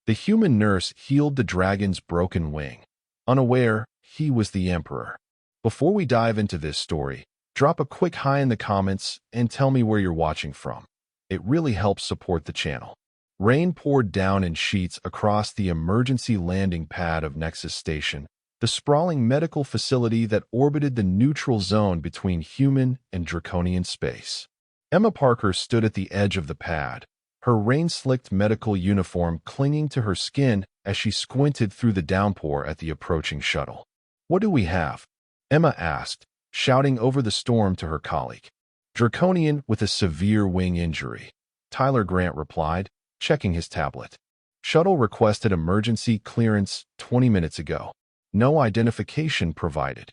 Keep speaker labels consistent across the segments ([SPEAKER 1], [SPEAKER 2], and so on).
[SPEAKER 1] The human nurse healed the dragon's broken wing, unaware he was the emperor. Before we dive into this story, drop a quick hi in the comments and tell me where you're watching from. It really helps support the channel. Rain poured down in sheets across the emergency landing pad of Nexus Station, the sprawling medical facility that orbited the neutral zone between human and draconian space. Emma Parker stood at the edge of the pad, her rain-slicked medical uniform clinging to her skin as she squinted through the downpour at the approaching shuttle. "What do we have?" Emma asked, shouting over the storm to her colleague. "Draconian with a severe wing injury," Tyler Grant replied, checking his tablet. "Shuttle requested emergency clearance 20 minutes ago. No identification provided."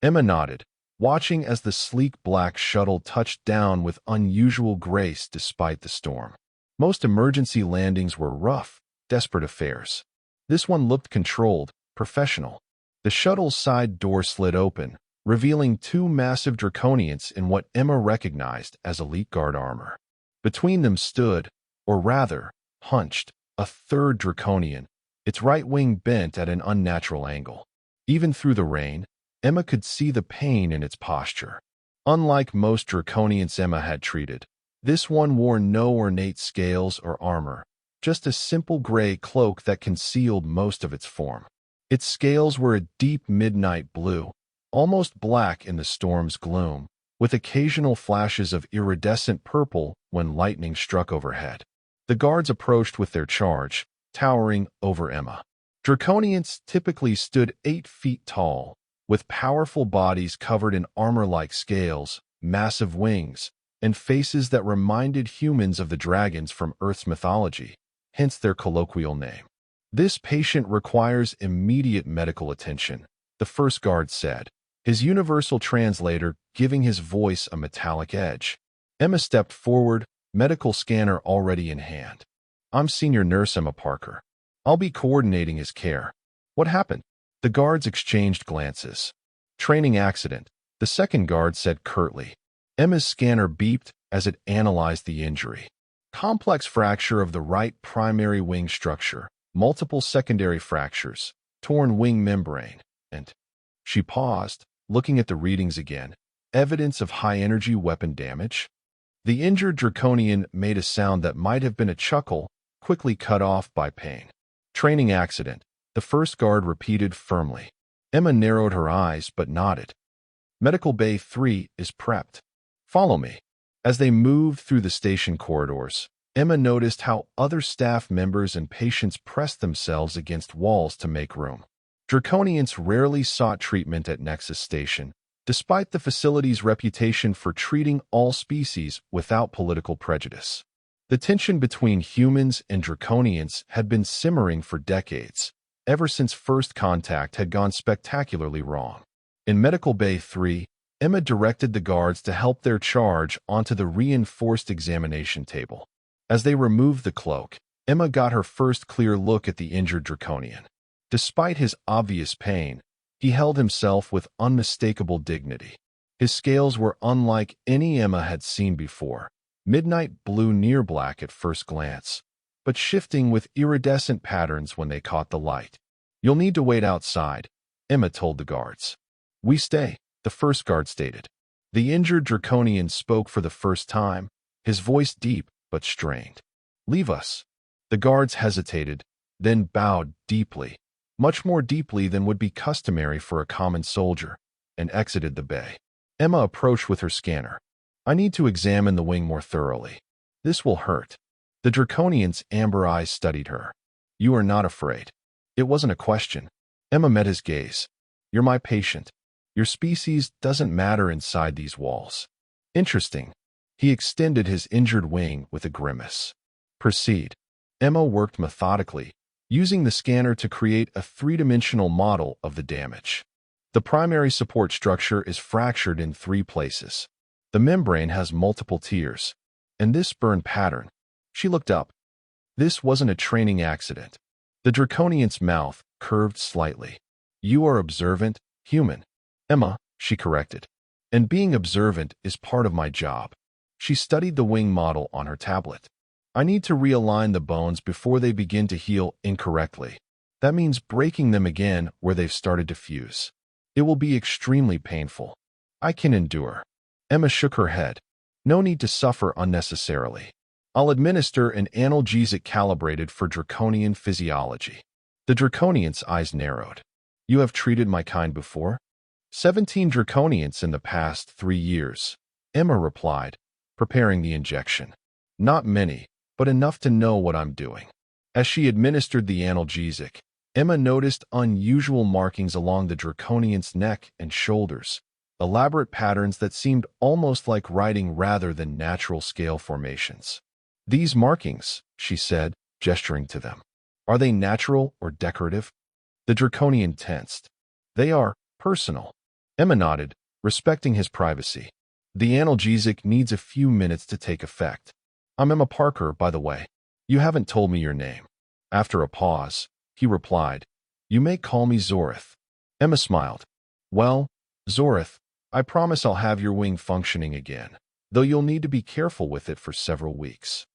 [SPEAKER 1] Emma nodded, watching as the sleek black shuttle touched down with unusual grace despite the storm. Most emergency landings were rough, desperate affairs. This one looked controlled, professional. The shuttle's side door slid open, revealing two massive draconians in what Emma recognized as elite guard armor. Between them stood, or rather, hunched, a third draconian, its right wing bent at an unnatural angle. Even through the rain, Emma could see the pain in its posture. Unlike most draconians Emma had treated, this one wore no ornate scales or armor, just a simple gray cloak that concealed most of its form. Its scales were a deep midnight blue, almost black in the storm's gloom, with occasional flashes of iridescent purple when lightning struck overhead. The guards approached with their charge, towering over Emma. Draconians typically stood 8 feet tall, with powerful bodies covered in armor-like scales, massive wings, and faces that reminded humans of the dragons from Earth's mythology, hence their colloquial name. "This patient requires immediate medical attention," the first guard said, his universal translator giving his voice a metallic edge. Emma stepped forward, medical scanner already in hand. "I'm Senior Nurse Emma Parker. I'll be coordinating his care." "What happened?" The guards exchanged glances. "Training accident," the second guard said curtly. Emma's scanner beeped as it analyzed the injury. Complex fracture of the right primary wing structure, multiple secondary fractures, torn wing membrane, and... She paused, looking at the readings again. Evidence of high-energy weapon damage? The injured draconian made a sound that might have been a chuckle, quickly cut off by pain. "Training accident," the first guard repeated firmly. Emma narrowed her eyes but nodded. "Medical Bay 3 is prepped. Follow me." As they moved through the station corridors, Emma noticed how other staff members and patients pressed themselves against walls to make room. Draconians rarely sought treatment at Nexus Station, despite the facility's reputation for treating all species without political prejudice. The tension between humans and Draconians had been simmering for decades, ever since first contact had gone spectacularly wrong. In Medical Bay 3, Emma directed the guards to help their charge onto the reinforced examination table. As they removed the cloak, Emma got her first clear look at the injured draconian. Despite his obvious pain, he held himself with unmistakable dignity. His scales were unlike any Emma had seen before, midnight blue near black at first glance, but shifting with iridescent patterns when they caught the light. "You'll need to wait outside," Emma told the guards. "We stay," the first guard stated. The injured draconian spoke for the first time, his voice deep but strained. "Leave us." The guards hesitated, then bowed deeply, much more deeply than would be customary for a common soldier, and exited the bay. Emma approached with her scanner. "I need to examine the wing more thoroughly. This will hurt." The draconian's amber eyes studied her. "You are not afraid." It wasn't a question. Emma met his gaze. "You're my patient. Your species doesn't matter inside these walls." "Interesting." He extended his injured wing with a grimace. "Proceed." Emma worked methodically, using the scanner to create a three-dimensional model of the damage. The primary support structure is fractured in 3 places. The membrane has multiple tiers, and this burn pattern. She looked up. This wasn't a training accident. The draconian's mouth curved slightly. "You are observant, human." "Emma," she corrected. "And being observant is part of my job." She studied the wing model on her tablet. I need to realign the bones before they begin to heal incorrectly. That means breaking them again where they've started to fuse. It will be extremely painful. I can endure. Emma shook her head. No need to suffer unnecessarily. I'll administer an analgesic calibrated for draconian physiology. The draconian's eyes narrowed. You have treated my kind before? 17 draconians in the past 3 years, Emma replied, preparing the injection. Not many, but enough to know what I'm doing. As she administered the analgesic, Emma noticed unusual markings along the draconian's neck and shoulders, elaborate patterns that seemed almost like writing rather than natural scale formations. These markings, she said, gesturing to them. Are they natural or decorative? The draconian tensed. They are personal. Emma nodded, respecting his privacy. The analgesic needs a few minutes to take effect. I'm Emma Parker, by the way. You haven't told me your name. After a pause, he replied, You may call me Zorith. Emma smiled. Well, Zorith, I promise I'll have your wing functioning again, though you'll need to be careful with it for several weeks.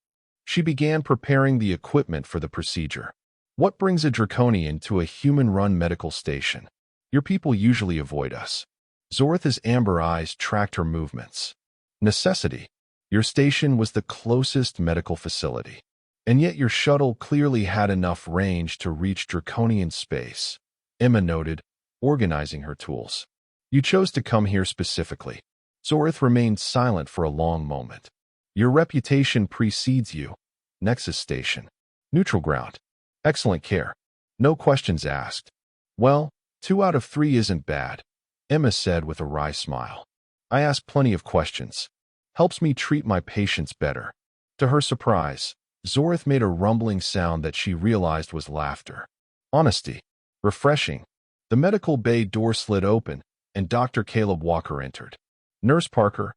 [SPEAKER 1] She began preparing the equipment for the procedure. What brings a draconian to a human-run medical station? Your people usually avoid us. Zorith's amber eyes tracked her movements. Necessity. Your station was the closest medical facility. And yet your shuttle clearly had enough range to reach draconian space, Emma noted, organizing her tools. You chose to come here specifically. Zorith remained silent for a long moment. Your reputation precedes you. Nexus Station. Neutral ground. Excellent care. No questions asked. Well, 2 out of 3 isn't bad, Emma said with a wry smile. I ask plenty of questions. Helps me treat my patients better. To her surprise, Zorith made a rumbling sound that she realized was laughter. Honesty. Refreshing. The medical bay door slid open, and Dr. Caleb Walker entered. Nurse Parker.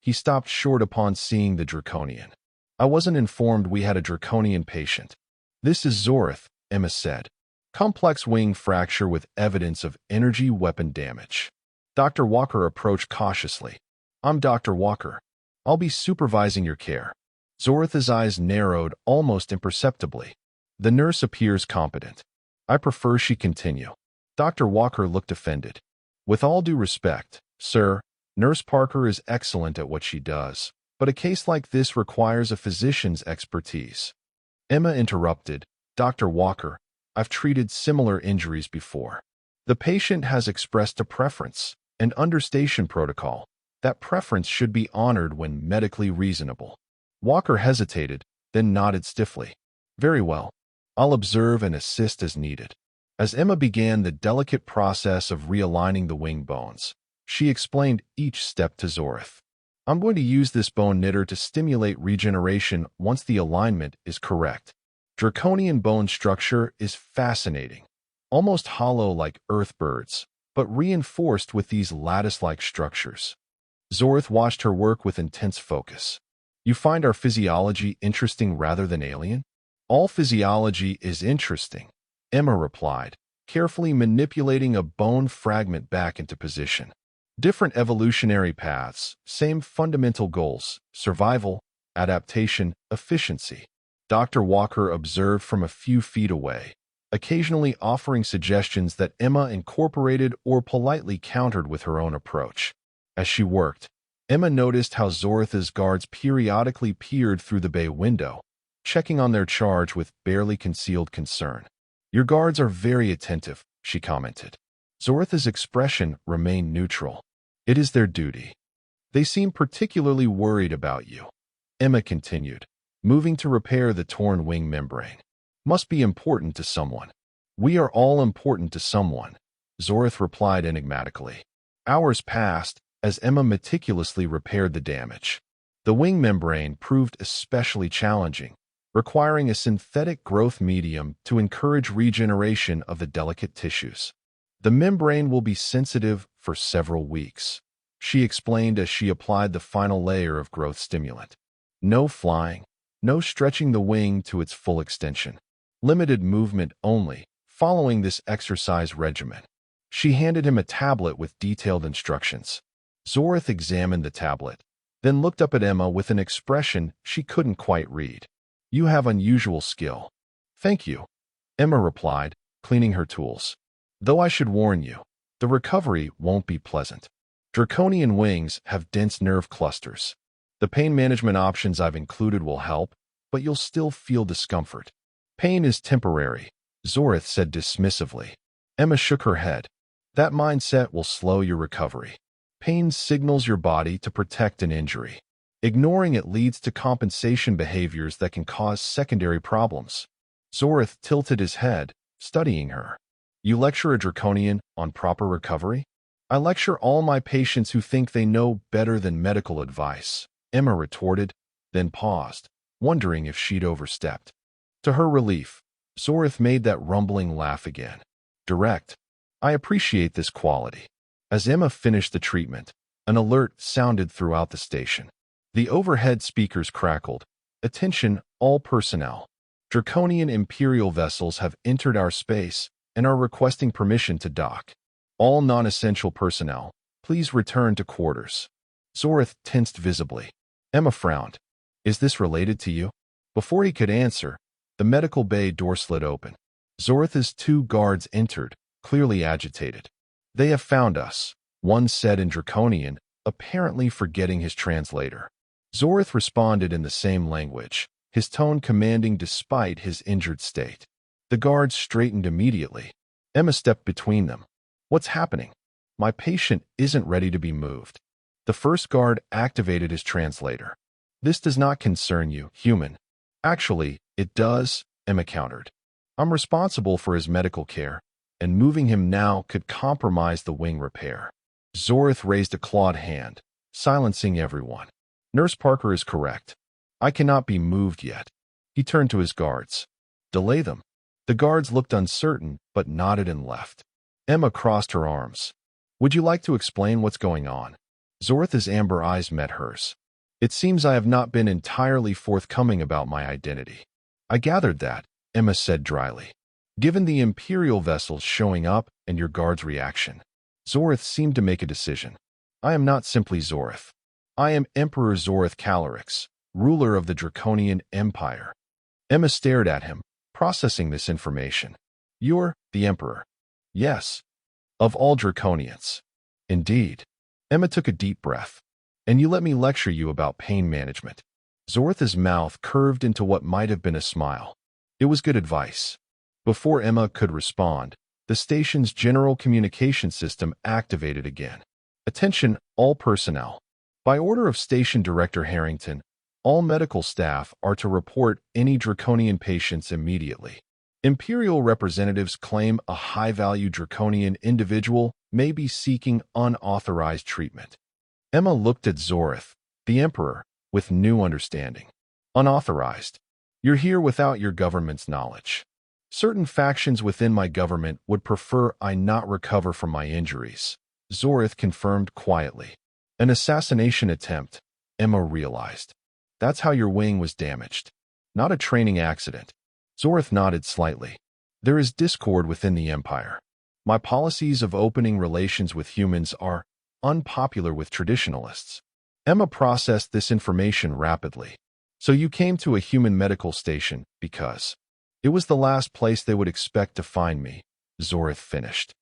[SPEAKER 1] He stopped short upon seeing the draconian. I wasn't informed we had a draconian patient. This is Zorith, Emma said. Complex wing fracture with evidence of energy weapon damage. Dr. Walker approached cautiously. I'm Dr. Walker. I'll be supervising your care. Zorith's eyes narrowed almost imperceptibly. The nurse appears competent. I prefer she continue. Dr. Walker looked offended. With all due respect, sir, Nurse Parker is excellent at what she does, but a case like this requires a physician's expertise. Emma interrupted. Dr. Walker, I've treated similar injuries before. The patient has expressed a preference, an understation protocol. That preference should be honored when medically reasonable. Walker hesitated, then nodded stiffly. Very well. I'll observe and assist as needed. As Emma began the delicate process of realigning the wing bones, she explained each step to Zorith. I'm going to use this bone knitter to stimulate regeneration once the alignment is correct. Draconian bone structure is fascinating, almost hollow like earth birds, but reinforced with these lattice-like structures. Zorith watched her work with intense focus. You find our physiology interesting rather than alien? All physiology is interesting, Emma replied, carefully manipulating a bone fragment back into position. Different evolutionary paths, same fundamental goals: survival, adaptation, efficiency. Dr. Walker observed from a few feet away, occasionally offering suggestions that Emma incorporated or politely countered with her own approach. As she worked, Emma noticed how Zorith's guards periodically peered through the bay window, checking on their charge with barely concealed concern. Your guards are very attentive, she commented. Zorith's expression remained neutral. It is their duty. They seem particularly worried about you, Emma continued, moving to repair the torn wing membrane. Must be important to someone. We are all important to someone, Zorith replied enigmatically. Hours passed as Emma meticulously repaired the damage. The wing membrane proved especially challenging, requiring a synthetic growth medium to encourage regeneration of the delicate tissues. The membrane will be sensitive for several weeks, she explained as she applied the final layer of growth stimulant. No flying, no stretching the wing to its full extension. Limited movement only, following this exercise regimen. She handed him a tablet with detailed instructions. Zorith examined the tablet, then looked up at Emma with an expression she couldn't quite read. "You have unusual skill." "Thank you," Emma replied, cleaning her tools. "Though I should warn you, the recovery won't be pleasant. Draconian wings have dense nerve clusters. The pain management options I've included will help, but you'll still feel discomfort." "Pain is temporary," Zorith said dismissively. Emma shook her head. "That mindset will slow your recovery. Pain signals your body to protect an injury. Ignoring it leads to compensation behaviors that can cause secondary problems." Zorith tilted his head, studying her. "You lecture a Draconian on proper recovery?" "I lecture all my patients who think they know better than medical advice," Emma retorted, then paused, wondering if she'd overstepped. To her relief, Zorith made that rumbling laugh again. Direct. "I appreciate this quality." As Emma finished the treatment, an alert sounded throughout the station. The overhead speakers crackled. "Attention, all personnel. Draconian Imperial vessels have entered our space and are requesting permission to dock. All non-essential personnel, please return to quarters." Zorith tensed visibly. Emma frowned. "Is this related to you?" Before he could answer, the medical bay door slid open. Zorith's two guards entered, clearly agitated. "They have found us," one said in Draconian, apparently forgetting his translator. Zorith responded in the same language, his tone commanding despite his injured state. The guards straightened immediately. Emma stepped between them. "What's happening? My patient isn't ready to be moved." The first guard activated his translator. "This does not concern you, human." "Actually, it does," Emma countered. "I'm responsible for his medical care, and moving him now could compromise the wing repair." Zorith raised a clawed hand, silencing everyone. "Nurse Parker is correct. I cannot be moved yet." He turned to his guards. "Delay them." The guards looked uncertain, but nodded and left. Emma crossed her arms. "Would you like to explain what's going on?" Zorith's amber eyes met hers. "It seems I have not been entirely forthcoming about my identity." "I gathered that," Emma said dryly. "Given the Imperial vessels showing up and your guard's reaction." Zorith seemed to make a decision. "I am not simply Zorith. I am Emperor Zorith Calyrex, ruler of the Draconian Empire." Emma stared at him, processing this information. "You're the Emperor?" "Yes. Of all Draconians." "Indeed." Emma took a deep breath. "And you let me lecture you about pain management." Zorith's mouth curved into what might have been a smile. It was good advice. Before Emma could respond, the station's general communication system activated again. "Attention, all personnel. By order of Station Director Harrington, all medical staff are to report any Draconian patients immediately. Imperial representatives claim a high-value Draconian individual may be seeking unauthorized treatment." Emma looked at Zorith, the Emperor, with new understanding. "Unauthorized. You're here without your government's knowledge. Certain factions within my government would prefer I not recover from my injuries," Zorith confirmed quietly. "An assassination attempt," Emma realized. "That's how your wing was damaged. Not a training accident." Zorith nodded slightly. "There is discord within the Empire. My policies of opening relations with humans are unpopular with traditionalists." Emma processed this information rapidly. "So you came to a human medical station because—" "It was the last place they would expect to find me," Zorith finished.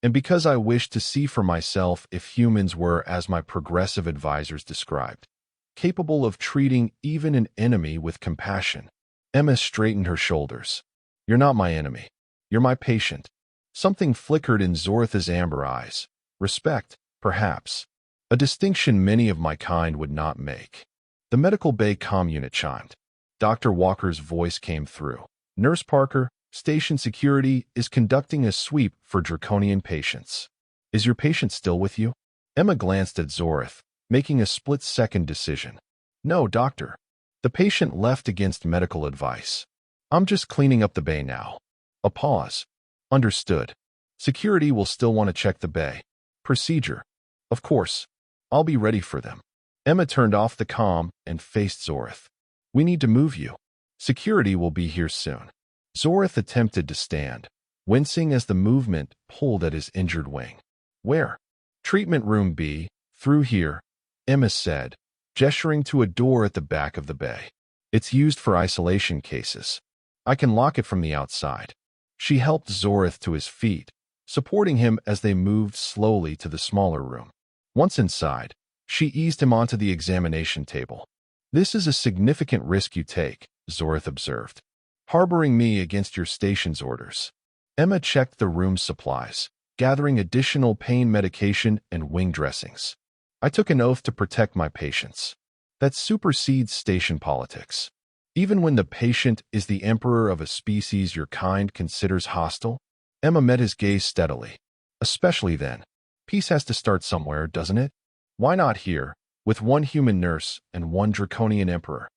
[SPEAKER 1] "And because I wished to see for myself if humans were, as my progressive advisors described, capable of treating even an enemy with compassion." Emma straightened her shoulders. "You're not my enemy. You're my patient." Something flickered in Zorith's amber eyes. "Respect, perhaps. A distinction many of my kind would not make." The medical bay comm unit chimed. Dr. Walker's voice came through. "Nurse Parker, station security is conducting a sweep for Draconian patients. Is your patient still with you?" Emma glanced at Zorith, making a split-second decision. "No, doctor. The patient left against medical advice. I'm just cleaning up the bay now." A pause. "Understood. Security will still want to check the bay. Procedure. Of course. I'll be ready for them." Emma turned off the comm and faced Zorith. "We need to move you. Security will be here soon." Zorith attempted to stand, wincing as the movement pulled at his injured wing. "Where?" "Treatment room B, through here," Emma said, gesturing to a door at the back of the bay. It's used for isolation cases. I can lock it from the outside. She helped Zorith to his feet, supporting him as they moved slowly to the smaller room. Once inside, she eased him onto the examination table. This is a significant risk you take, Zorith observed. Harboring me against your station's orders. Emma checked the room's supplies, gathering additional pain medication and wing dressings. I took an oath to protect my patients. That supersedes station politics. Even when the patient is the emperor of a species your kind considers hostile? Emma met his gaze steadily. Especially then. Peace has to start somewhere, doesn't it? Why not here, with one human nurse and one draconian emperor?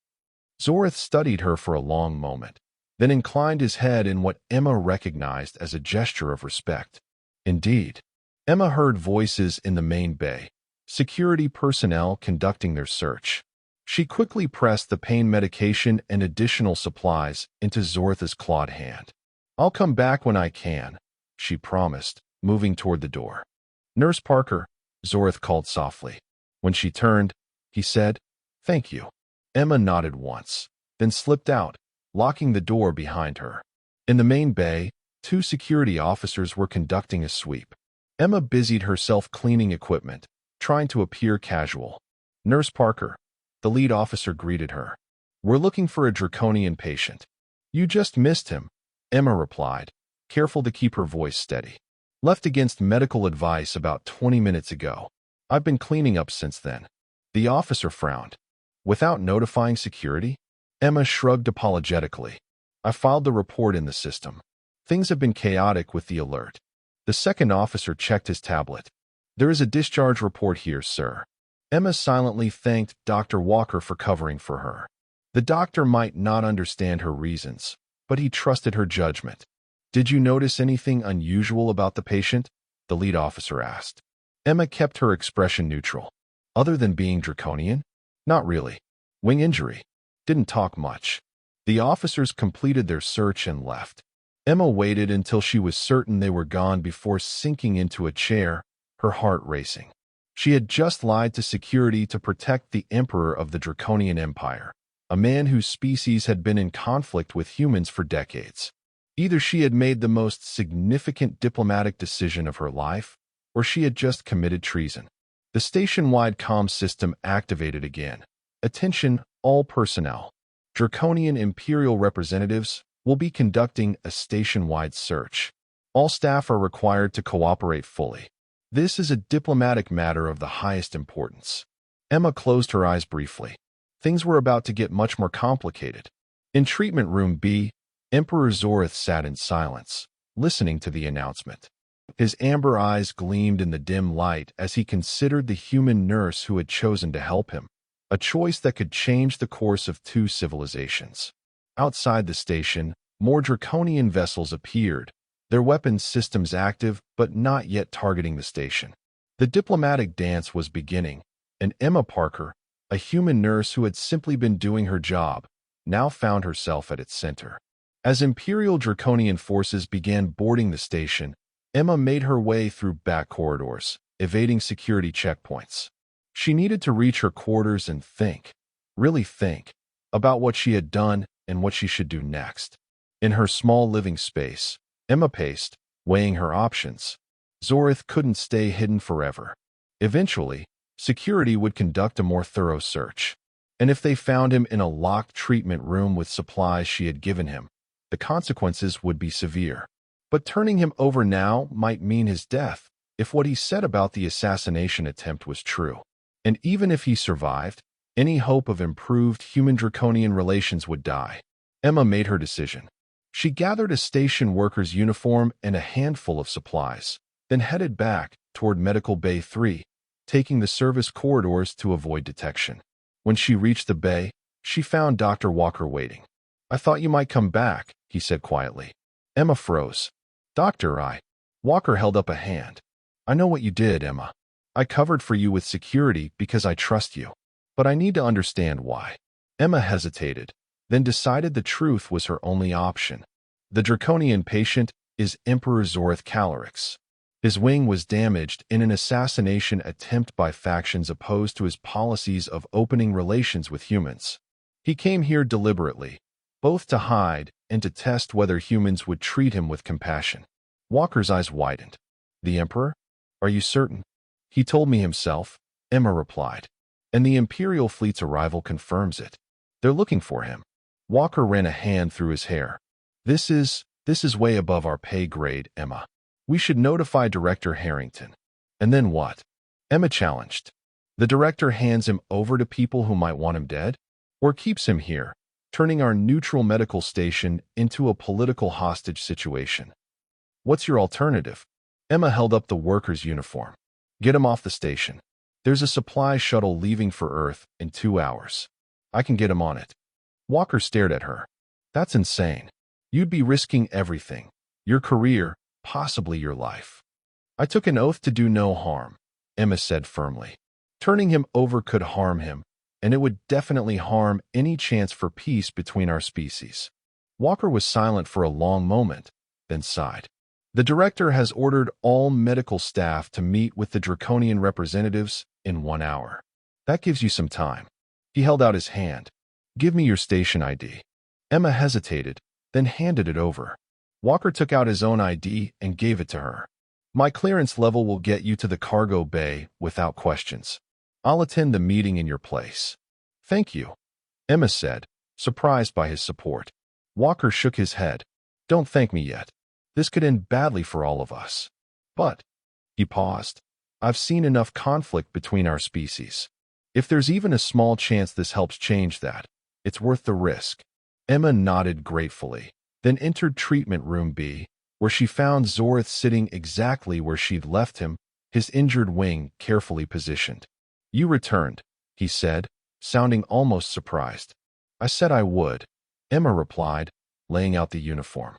[SPEAKER 1] Zorith studied her for a long moment, then inclined his head in what Emma recognized as a gesture of respect. Indeed. Emma heard voices in the main bay, security personnel conducting their search. She quickly pressed the pain medication and additional supplies into Zorith's clawed hand. I'll come back when I can, she promised, moving toward the door. Nurse Parker, Zorith called softly. When she turned, he said, Thank you. Emma nodded once, then slipped out, locking the door behind her. In the main bay, 2 security officers were conducting a sweep. Emma busied herself cleaning equipment, trying to appear casual. Nurse Parker, the lead officer greeted her. We're looking for a draconian patient. You just missed him, Emma replied, careful to keep her voice steady. Left against medical advice about 20 minutes ago. I've been cleaning up since then. The officer frowned. Without notifying security? Emma shrugged apologetically. I filed the report in the system. Things have been chaotic with the alert. The second officer checked his tablet. There is a discharge report here, sir. Emma silently thanked Dr. Walker for covering for her. The doctor might not understand her reasons, but he trusted her judgment. Did you notice anything unusual about the patient? The lead officer asked. Emma kept her expression neutral. Other than being draconian? Not really. Wing injury. Didn't talk much. The officers completed their search and left. Emma waited until she was certain they were gone before sinking into a chair, her heart racing. She had just lied to security to protect the emperor of the Draconian Empire, a man whose species had been in conflict with humans for decades. Either she had made the most significant diplomatic decision of her life, or she had just committed treason. The station-wide comm system activated again. Attention, all personnel. Draconian Imperial representatives will be conducting a station-wide search. All staff are required to cooperate fully. This is a diplomatic matter of the highest importance. Emma closed her eyes briefly. Things were about to get much more complicated. In Treatment Room B, Emperor Zorith sat in silence, listening to the announcement. His amber eyes gleamed in the dim light as he considered the human nurse who had chosen to help him, a choice that could change the course of 2 civilizations. Outside the station, more draconian vessels appeared, their weapons systems active but not yet targeting the station. The diplomatic dance was beginning, and Emma Parker, a human nurse who had simply been doing her job, now found herself at its center. As Imperial Draconian forces began boarding the station, Emma made her way through back corridors, evading security checkpoints. She needed to reach her quarters and think, really think, about what she had done and what she should do next. In her small living space, Emma paced, weighing her options. Zorith couldn't stay hidden forever. Eventually, security would conduct a more thorough search. And if they found him in a locked treatment room with supplies she had given him, the consequences would be severe. But turning him over now might mean his death, if what he said about the assassination attempt was true. And even if he survived, any hope of improved human-draconian relations would die. Emma made her decision. She gathered a station worker's uniform and a handful of supplies, then headed back toward Medical Bay 3, taking the service corridors to avoid detection. When she reached the bay, she found Dr. Walker waiting. I thought you might come back, he said quietly. Emma froze. Doctor, Walker held up a hand. I know what you did, Emma. I covered for you with security because I trust you. But I need to understand why. Emma hesitated, then decided the truth was her only option. The draconian patient is Emperor Zorith Calyrex. His wing was damaged in an assassination attempt by factions opposed to his policies of opening relations with humans. He came here deliberately, both to hide and to test whether humans would treat him with compassion. Walker's eyes widened. The Emperor? Are you certain? He told me himself, Emma replied. And the Imperial fleet's arrival confirms it. They're looking for him. Walker ran a hand through his hair. This is way above our pay grade, Emma. We should notify Director Harrington. And then what? Emma challenged. The director hands him over to people who might want him dead? Or keeps him here, turning our neutral medical station into a political hostage situation. What's your alternative? Emma held up the worker's uniform. Get him off the station. There's a supply shuttle leaving for Earth in 2 hours. I can get him on it. Walker stared at her. That's insane. You'd be risking everything. Your career, possibly your life. I took an oath to do no harm, Emma said firmly. Turning him over could harm him, and it would definitely harm any chance for peace between our species. Walker was silent for a long moment, then sighed. The director has ordered all medical staff to meet with the Draconian representatives in 1 hour. That gives you some time. He held out his hand. Give me your station ID. Emma hesitated, then handed it over. Walker took out his own ID and gave it to her. My clearance level will get you to the cargo bay without questions. I'll attend the meeting in your place. Thank you, Emma said, surprised by his support. Walker shook his head. Don't thank me yet. This could end badly for all of us. But, he paused, I've seen enough conflict between our species. If there's even a small chance this helps change that, it's worth the risk. Emma nodded gratefully, then entered treatment room B, where she found Zorith sitting exactly where she'd left him, his injured wing carefully positioned. You returned, he said, sounding almost surprised. I said I would, Emma replied, laying out the uniform.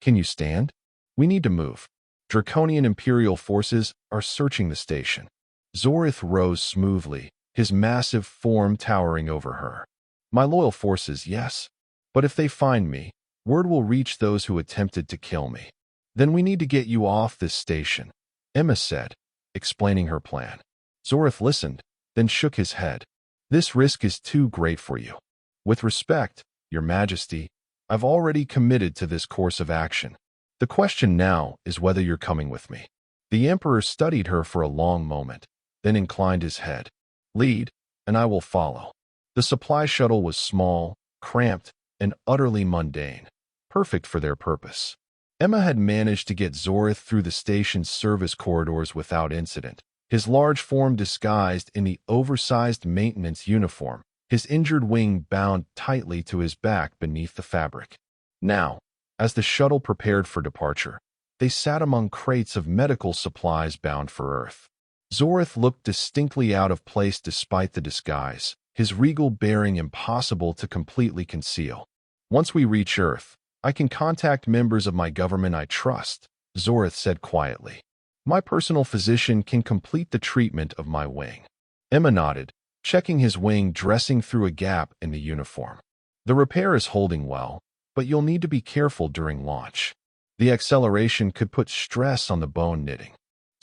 [SPEAKER 1] Can you stand? We need to move. Draconian Imperial forces are searching the station. Zorith rose smoothly, his massive form towering over her. My loyal forces, yes. But if they find me, word will reach those who attempted to kill me. Then we need to get you off this station, Emma said, explaining her plan. Zorith listened, then shook his head. This risk is too great for you. With respect, Your Majesty, I've already committed to this course of action. The question now is whether you're coming with me. The Emperor studied her for a long moment, then inclined his head. Lead, and I will follow. The supply shuttle was small, cramped, and utterly mundane, perfect for their purpose. Emma had managed to get Zorith through the station's service corridors without incident, his large form disguised in the oversized maintenance uniform, his injured wing bound tightly to his back beneath the fabric. Now, as the shuttle prepared for departure, they sat among crates of medical supplies bound for Earth. Zorith looked distinctly out of place despite the disguise, his regal bearing impossible to completely conceal. Once we reach Earth, I can contact members of my government I trust, Zorith said quietly. My personal physician can complete the treatment of my wing. Emma nodded, checking his wing dressing through a gap in the uniform. The repair is holding well, but you'll need to be careful during launch. The acceleration could put stress on the bone knitting.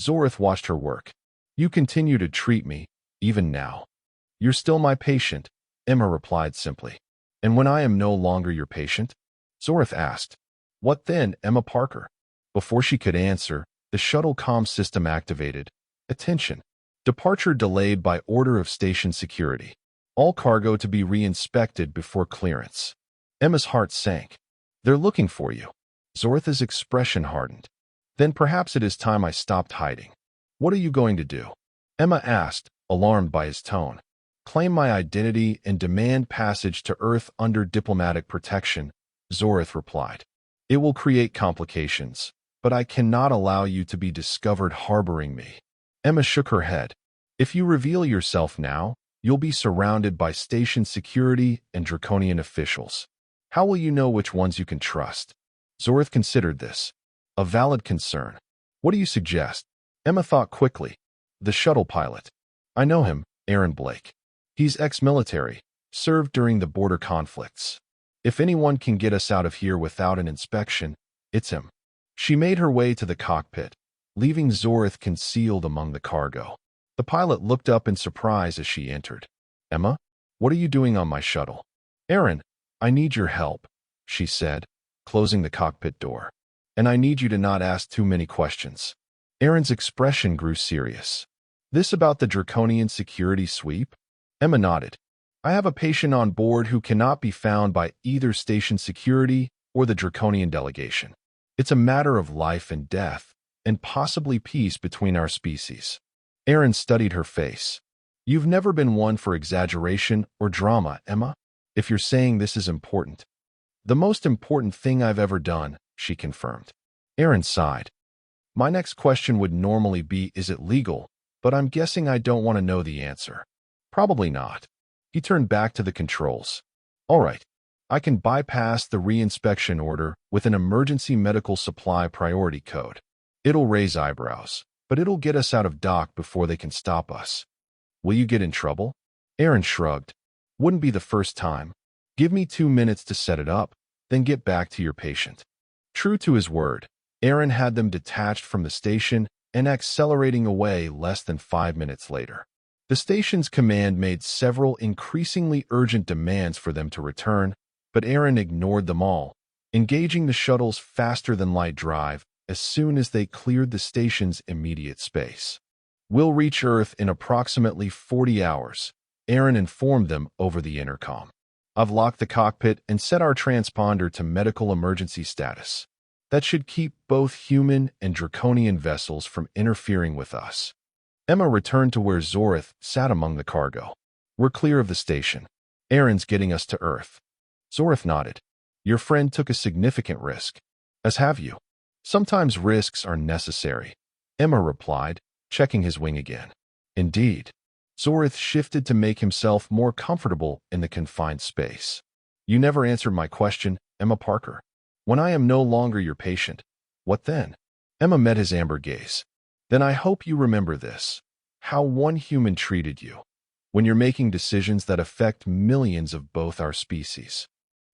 [SPEAKER 1] Zorith watched her work. You continue to treat me, even now. You're still my patient, Emma replied simply. And when I am no longer your patient? Zorith asked. What then, Emma Parker? Before she could answer, the shuttle comm system activated. Attention. Departure delayed by order of station security. All cargo to be re-inspected before clearance. Emma's heart sank. They're looking for you. Zorith's expression hardened. Then perhaps it is time I stopped hiding. What are you going to do? Emma asked, alarmed by his tone. Claim my identity and demand passage to Earth under diplomatic protection, Zorith replied. It will create complications, but I cannot allow you to be discovered harboring me. Emma shook her head. If you reveal yourself now, you'll be surrounded by station security and Draconian officials. How will you know which ones you can trust? Zorith considered this. A valid concern. What do you suggest? Emma thought quickly. The shuttle pilot. I know him, Aaron Blake. He's ex-military, served during the border conflicts. If anyone can get us out of here without an inspection, it's him. She made her way to the cockpit, leaving Zorith concealed among the cargo. The pilot looked up in surprise as she entered. "Emma, what are you doing on my shuttle?" "Aaron, I need your help," she said, closing the cockpit door. "And I need you to not ask too many questions." Aaron's expression grew serious. "This about the draconian security sweep?" Emma nodded. "I have a patient on board who cannot be found by either station security or the draconian delegation. It's a matter of life and death, and possibly peace between our species." Aaron studied her face. "You've never been one for exaggeration or drama, Emma, if you're saying this is important." "The most important thing I've ever done," she confirmed. Aaron sighed. "My next question would normally be, is it legal? But I'm guessing I don't want to know the answer." "Probably not." He turned back to the controls. "All right. I can bypass the reinspection order with an emergency medical supply priority code. It'll raise eyebrows, but it'll get us out of dock before they can stop us." "Will you get in trouble?" Aaron shrugged. "Wouldn't be the first time. Give me 2 minutes to set it up, then get back to your patient." True to his word, Aaron had them detached from the station and accelerating away less than 5 minutes later. The station's command made several increasingly urgent demands for them to return, but Aaron ignored them all, engaging the shuttle's faster-than-light drive as soon as they cleared the station's immediate space. "We'll reach Earth in approximately 40 hours, Aaron informed them over the intercom. "I've locked the cockpit and set our transponder to medical emergency status. That should keep both human and draconian vessels from interfering with us." Emma returned to where Zorith sat among the cargo. "We're clear of the station. Aaron's getting us to Earth." Zorith nodded. "Your friend took a significant risk. As have you." "Sometimes risks are necessary," Emma replied, checking his wing again. "Indeed." Zorith shifted to make himself more comfortable in the confined space. "You never answered my question, Emma Parker. When I am no longer your patient, what then?" Emma met his amber gaze. "Then I hope you remember this. How one human treated you, when you're making decisions that affect millions of both our species."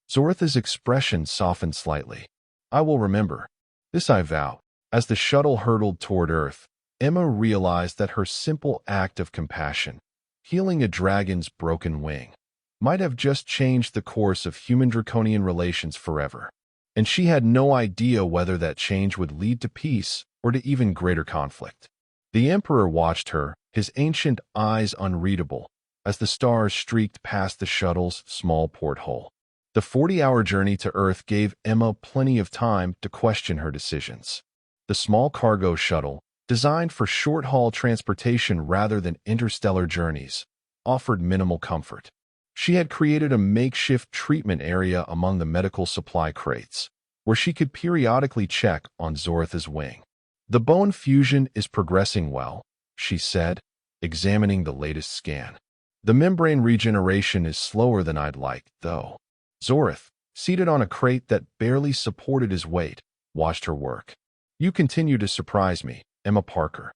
[SPEAKER 1] Zorith's expression softened slightly. "I will remember. This I vow." As the shuttle hurtled toward Earth, Emma realized that her simple act of compassion, healing a dragon's broken wing, might have just changed the course of human-draconian relations forever. And she had no idea whether that change would lead to peace or to even greater conflict. The Emperor watched her, his ancient eyes unreadable, as the stars streaked past the shuttle's small porthole. The 40-hour journey to Earth gave Emma plenty of time to question her decisions. The small cargo shuttle, designed for short-haul transportation rather than interstellar journeys, offered minimal comfort. She had created a makeshift treatment area among the medical supply crates, where she could periodically check on Zorith's wing. "The bone fusion is progressing well," she said, examining the latest scan. "The membrane regeneration is slower than I'd like, though." Zorith, seated on a crate that barely supported his weight, watched her work. "You continue to surprise me, Emma Parker."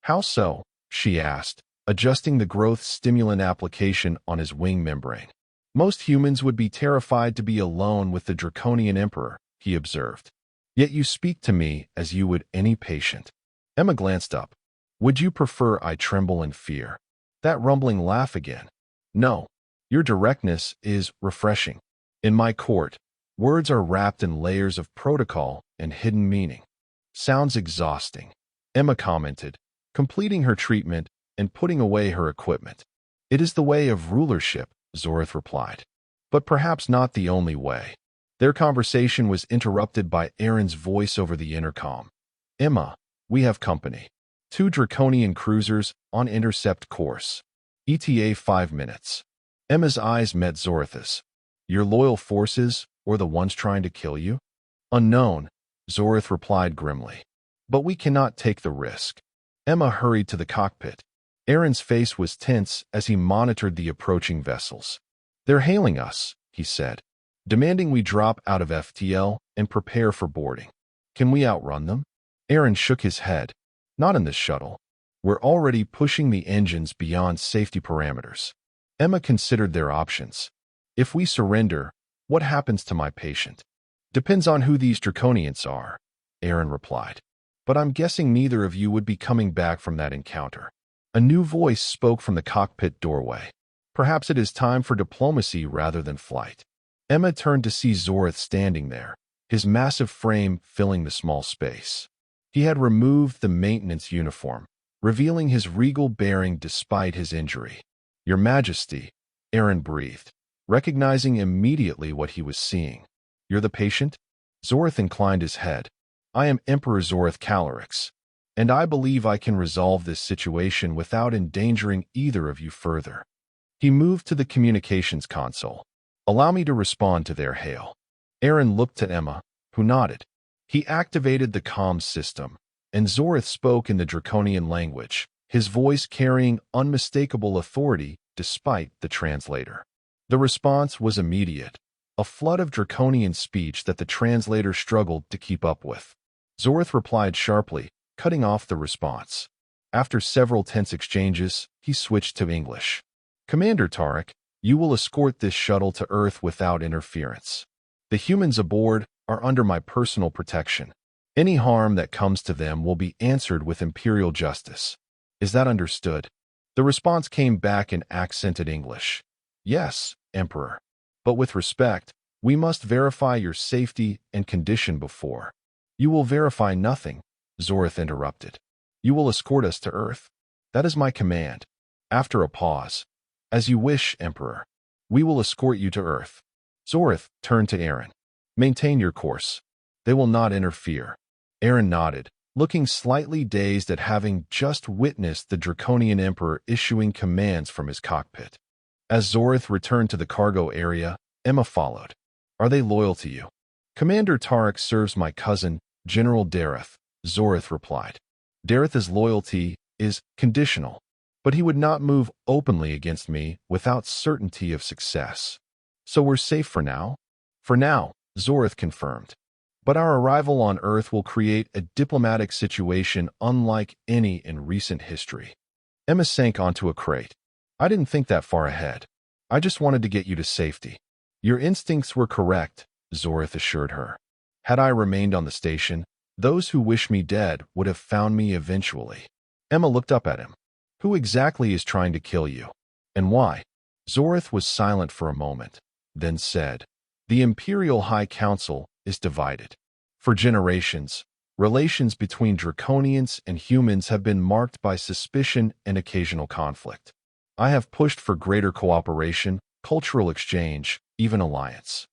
[SPEAKER 1] "How so?" she asked, adjusting the growth stimulant application on his wing membrane. "Most humans would be terrified to be alone with the Draconian Emperor," he observed. "Yet you speak to me as you would any patient." Emma glanced up. "Would you prefer I tremble in fear?" That rumbling laugh again. "No. Your directness is refreshing. In my court, words are wrapped in layers of protocol and hidden meaning." "Sounds exhausting," Emma commented, completing her treatment and putting away her equipment. "It is the way of rulership," Zorith replied. "But perhaps not the only way." Their conversation was interrupted by Aaron's voice over the intercom. "Emma, we have company. 2 Draconian cruisers on intercept course. ETA 5 minutes." Emma's eyes met Zorith's. "Your loyal forces, or the ones trying to kill you?" "Unknown," Zorith replied grimly. "But we cannot take the risk." Emma hurried to the cockpit. Aaron's face was tense as he monitored the approaching vessels. "They're hailing us," he said, demanding we drop out of FTL and prepare for boarding. "Can we outrun them?" Aaron shook his head. "Not in this shuttle. We're already pushing the engines beyond safety parameters." Emma considered their options. "If we surrender, what happens to my patient?" "Depends on who these Draconians are," Aaron replied. but I'm guessing neither of you would be coming back from that encounter. A new voice spoke from the cockpit doorway. Perhaps it is time for diplomacy rather than flight. Emma turned to see Zorth standing there, his massive frame filling the small space. He had removed the maintenance uniform, revealing his regal bearing despite his injury. "Your Majesty," Aaron breathed, recognizing immediately what he was seeing. "You're the patient?" Zorth inclined his head. "I am Emperor Zorth Calarix, and I believe I can resolve this situation without endangering either of you further." He moved to the communications console. "Allow me to respond to their hail." Aaron looked to Emma, who nodded. He activated the comms system, and Zorth spoke in the Draconian language, his voice carrying unmistakable authority despite the translator. The response was immediate, a flood of Draconian speech that the translator struggled to keep up with. Zorth replied sharply, cutting off the response. After several tense exchanges, he switched to English. "Commander Tarek, you will escort this shuttle to Earth without interference. The humans aboard are under my personal protection. Any harm that comes to them will be answered with imperial justice. Is that understood?" The response came back in accented English. "Yes, Emperor. But with respect, we must verify your safety and condition before." "You will verify nothing," Zorth interrupted. "You will escort us to Earth. That is my command." After a pause, "As you wish, Emperor. We will escort you to Earth." Zorth turned to Aaron. "Maintain your course. They will not interfere." Aaron nodded, looking slightly dazed at having just witnessed the Draconian Emperor issuing commands from his cockpit. As Zorth returned to the cargo area, Emma followed. "Are they loyal to you?" "Commander Tarek serves my cousin, General Dareth," Zorth replied. "Dareth's loyalty is conditional, but he would not move openly against me without certainty of success. So we're safe for now?" "For now," Zorth confirmed. "But our arrival on Earth will create a diplomatic situation unlike any in recent history." Emma sank onto a crate. "I didn't think that far ahead. I just wanted to get you to safety." "Your instincts were correct," Zorth assured her. "Had I remained on the station, those who wish me dead would have found me eventually." Emma looked up at him. "Who exactly is trying to kill you? And why?" Zorth was silent for a moment, then said, "The Imperial High Council is divided. For generations, relations between Draconians and humans have been marked by suspicion and occasional conflict. I have pushed for greater cooperation, cultural exchange, even alliance."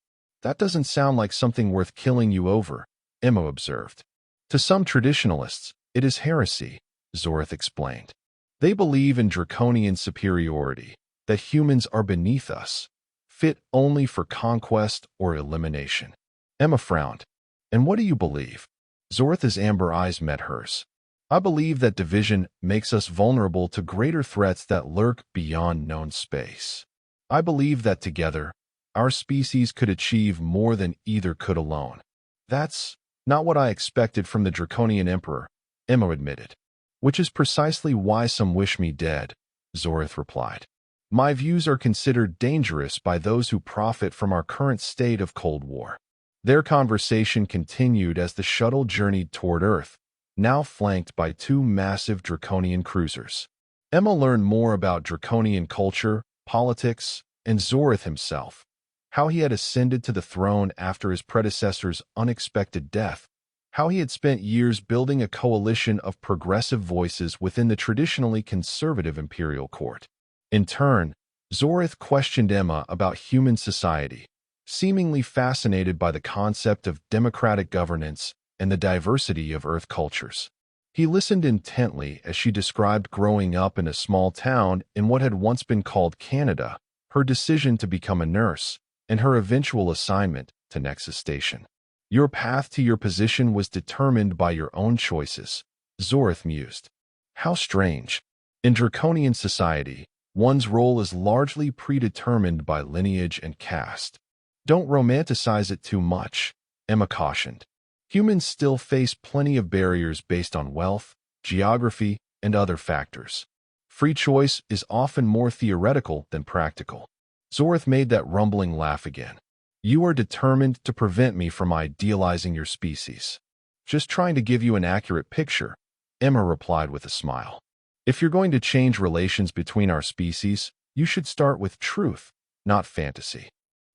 [SPEAKER 1] "That doesn't sound like something worth killing you over," Emma observed. "To some traditionalists, it is heresy," Zorth explained. "They believe in Draconian superiority, that humans are beneath us, fit only for conquest or elimination." Emma frowned. "And what do you believe?" Zorth's amber eyes met hers. "I believe that division makes us vulnerable to greater threats that lurk beyond known space. I believe that together, our species could achieve more than either could alone." "That's not what I expected from the Draconian Emperor," Emma admitted. "Which is precisely why some wish me dead," Zorth replied. "My views are considered dangerous by those who profit from our current state of Cold War." Their conversation continued as the shuttle journeyed toward Earth, now flanked by two massive Draconian cruisers. Emma learned more about Draconian culture, politics, and Zorth himself, how he had ascended to the throne after his predecessor's unexpected death, how he had spent years building a coalition of progressive voices within the traditionally conservative imperial court. In turn, Zorth questioned Emma about human society, seemingly fascinated by the concept of democratic governance and the diversity of Earth cultures. He listened intently as she described growing up in a small town in what had once been called Canada, her decision to become a nurse, and her eventual assignment to Nexus Station. "Your path to your position was determined by your own choices," Zorth mused. "How strange. In Draconian society, one's role is largely predetermined by lineage and caste." "Don't romanticize it too much," Emma cautioned. "Humans still face plenty of barriers based on wealth, geography, and other factors. Free choice is often more theoretical than practical." Zorth made that rumbling laugh again. "You are determined to prevent me from idealizing your species." Just trying to give you an accurate picture, Emma replied with a smile. If you're going to change relations between our species, you should start with truth, not fantasy.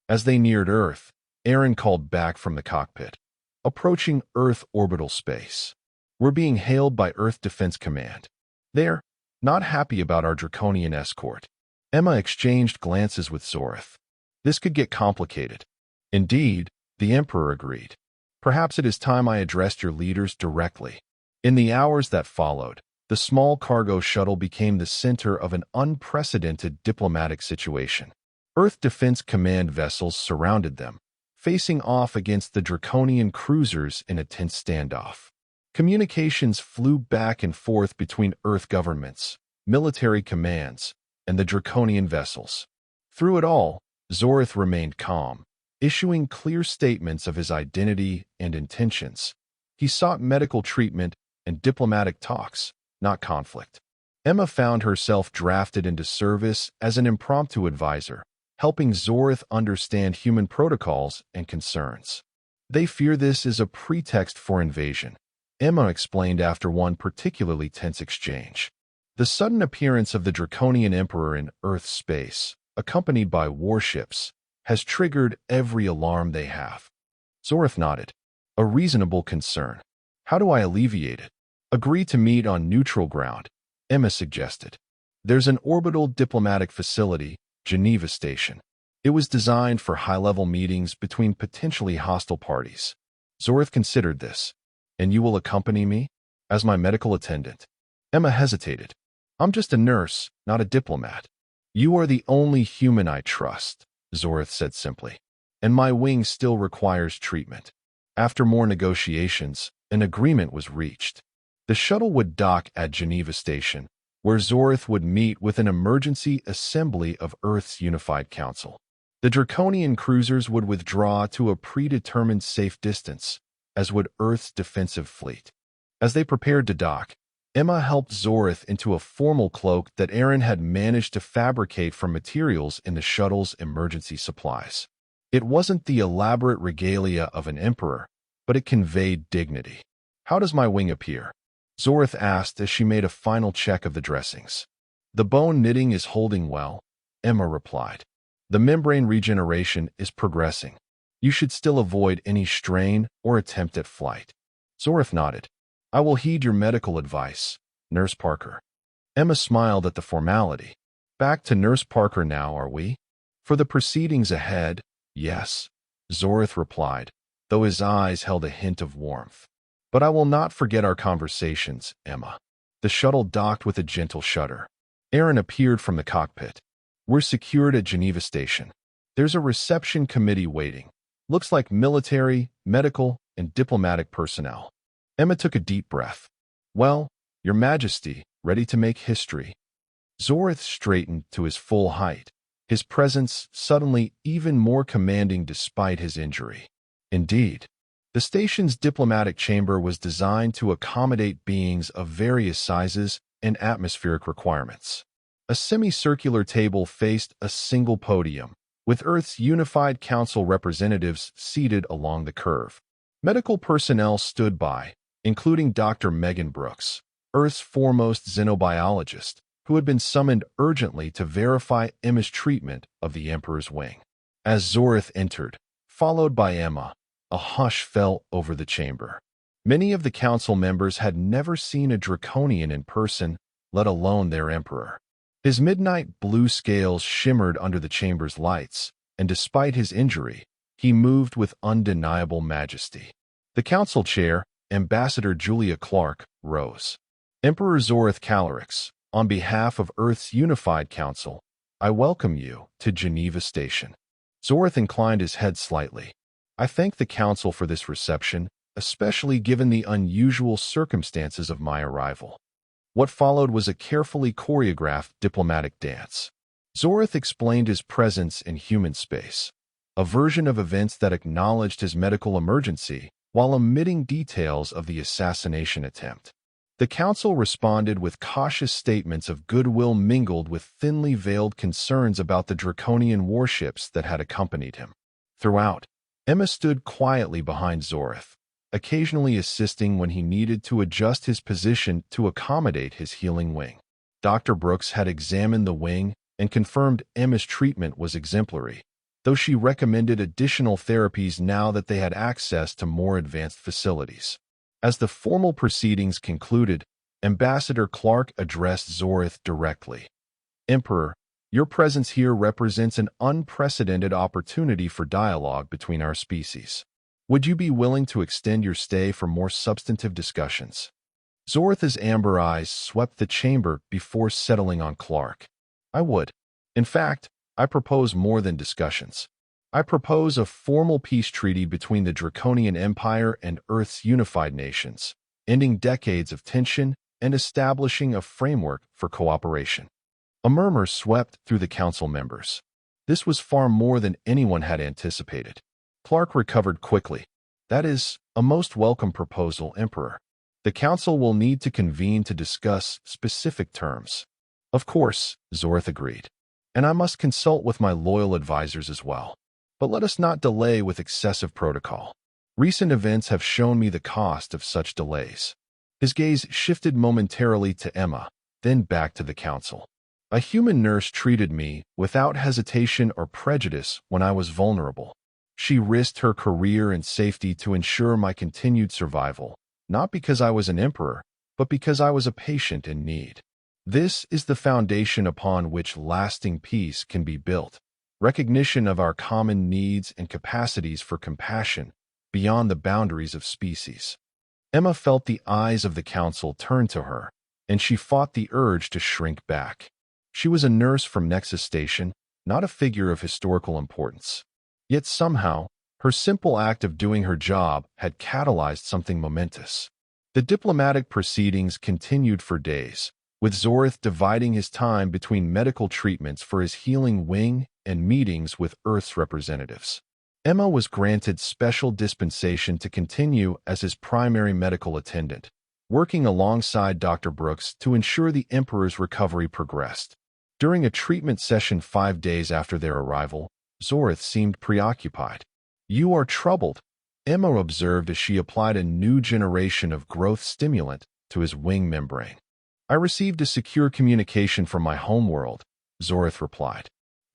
[SPEAKER 1] As they neared Earth, Aaron called back from the cockpit. Approaching Earth orbital space. We're being hailed by Earth Defense Command. They're not happy about our draconian escort. Emma exchanged glances with Zorith. This could get complicated. Indeed, the Emperor agreed. Perhaps it is time I addressed your leaders directly. In the hours that followed, the small cargo shuttle became the center of an unprecedented diplomatic situation. Earth Defense Command vessels surrounded them, facing off against the draconian cruisers in a tense standoff. Communications flew back and forth between Earth governments, military commands, and the draconian vessels. Through it all, Zorith remained calm, issuing clear statements of his identity and intentions. He sought medical treatment and diplomatic talks, not conflict. Emma found herself drafted into service as an impromptu advisor, helping Zorith understand human protocols and concerns. They fear this is a pretext for invasion, Emma explained after one particularly tense exchange. The sudden appearance of the Draconian Emperor in Earth space, accompanied by warships, has triggered every alarm they have. Zorith nodded. A reasonable concern. How do I alleviate it? Agree to meet on neutral ground, Emma suggested. There's an orbital diplomatic facility, Geneva Station. It was designed for high-level meetings between potentially hostile parties. Zorith considered this. And you will accompany me? As my medical attendant. Emma hesitated. I'm just a nurse, not a diplomat. You are the only human I trust, Zorith said simply. And my wing still requires treatment. After more negotiations, an agreement was reached. The shuttle would dock at Geneva Station, where Zorith would meet with an emergency assembly of Earth's Unified Council. The Draconian cruisers would withdraw to a predetermined safe distance, as would Earth's defensive fleet. As they prepared to dock, Emma helped Zorith into a formal cloak that Aaron had managed to fabricate from materials in the shuttle's emergency supplies. It wasn't the elaborate regalia of an emperor, but it conveyed dignity. How does my wing appear? Zorith asked as she made a final check of the dressings. The bone knitting is holding well, Emma replied. The membrane regeneration is progressing. You should still avoid any strain or attempt at flight. Zorith nodded. I will heed your medical advice, Nurse Parker. Emma smiled at the formality. Back to Nurse Parker now, are we? For the proceedings ahead, yes, Zorith replied, though his eyes held a hint of warmth. But I will not forget our conversations, Emma. The shuttle docked with a gentle shudder. Aaron appeared from the cockpit. We're secured at Geneva Station. There's a reception committee waiting. Looks like military, medical, and diplomatic personnel. Emma took a deep breath. Well, Your Majesty, ready to make history. Zorith straightened to his full height, his presence suddenly even more commanding despite his injury. Indeed, the station's diplomatic chamber was designed to accommodate beings of various sizes and atmospheric requirements. A semicircular table faced a single podium, with Earth's Unified Council representatives seated along the curve. Medical personnel stood by, including Dr. Megan Brooks, Earth's foremost xenobiologist, who had been summoned urgently to verify Emma's treatment of the Emperor's wing. As Zorith entered, followed by Emma, a hush fell over the chamber. Many of the council members had never seen a draconian in person, let alone their emperor. His midnight blue scales shimmered under the chamber's lights, and despite his injury, he moved with undeniable majesty. The council chair, Ambassador Julia Clark, rose. Emperor Zorith Calyrex, on behalf of Earth's Unified Council, I welcome you to Geneva Station. Zorith inclined his head slightly. I thank the council for this reception, especially given the unusual circumstances of my arrival. What followed was a carefully choreographed diplomatic dance. Zorith explained his presence in human space, a version of events that acknowledged his medical emergency while omitting details of the assassination attempt. The council responded with cautious statements of goodwill mingled with thinly veiled concerns about the draconian warships that had accompanied him. Throughout, Emma stood quietly behind Zorith, occasionally assisting when he needed to adjust his position to accommodate his healing wing. Dr. Brooks had examined the wing and confirmed Emma's treatment was exemplary, though she recommended additional therapies now that they had access to more advanced facilities. As the formal proceedings concluded, Ambassador Clark addressed Zorith directly. Emperor, your presence here represents an unprecedented opportunity for dialogue between our species. Would you be willing to extend your stay for more substantive discussions? Zorith's amber eyes swept the chamber before settling on Clark. I would. In fact, I propose more than discussions. I propose a formal peace treaty between the Draconian Empire and Earth's unified nations, ending decades of tension and establishing a framework for cooperation. A murmur swept through the council members. This was far more than anyone had anticipated. Clark recovered quickly. That is a most welcome proposal, Emperor. The council will need to convene to discuss specific terms. Of course, Zorith agreed. And I must consult with my loyal advisors as well. But let us not delay with excessive protocol. Recent events have shown me the cost of such delays. His gaze shifted momentarily to Emma, then back to the council. A human nurse treated me without hesitation or prejudice when I was vulnerable. She risked her career and safety to ensure my continued survival, not because I was an emperor, but because I was a patient in need. This is the foundation upon which lasting peace can be built. Recognition of our common needs and capacities for compassion beyond the boundaries of species. Emma felt the eyes of the council turn to her, and she fought the urge to shrink back. She was a nurse from Nexus Station, not a figure of historical importance. Yet somehow, her simple act of doing her job had catalyzed something momentous. The diplomatic proceedings continued for days, with Zorith dividing his time between medical treatments for his healing wing and meetings with Earth's representatives. Emma was granted special dispensation to continue as his primary medical attendant, working alongside Dr. Brooks to ensure the Emperor's recovery progressed. During a treatment session 5 days after their arrival, Zorith seemed preoccupied. You are troubled, Emma observed as she applied a new generation of growth stimulant to his wing membrane. I received a secure communication from my homeworld, Zorith replied.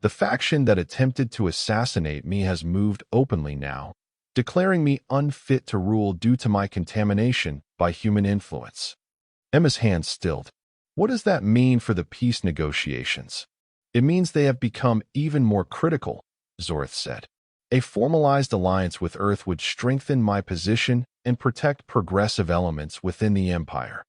[SPEAKER 1] The faction that attempted to assassinate me has moved openly now, declaring me unfit to rule due to my contamination by human influence. Emma's hand stilled. What does that mean for the peace negotiations? It means they have become even more critical, Zorith said. A formalized alliance with Earth would strengthen my position and protect progressive elements within the Empire.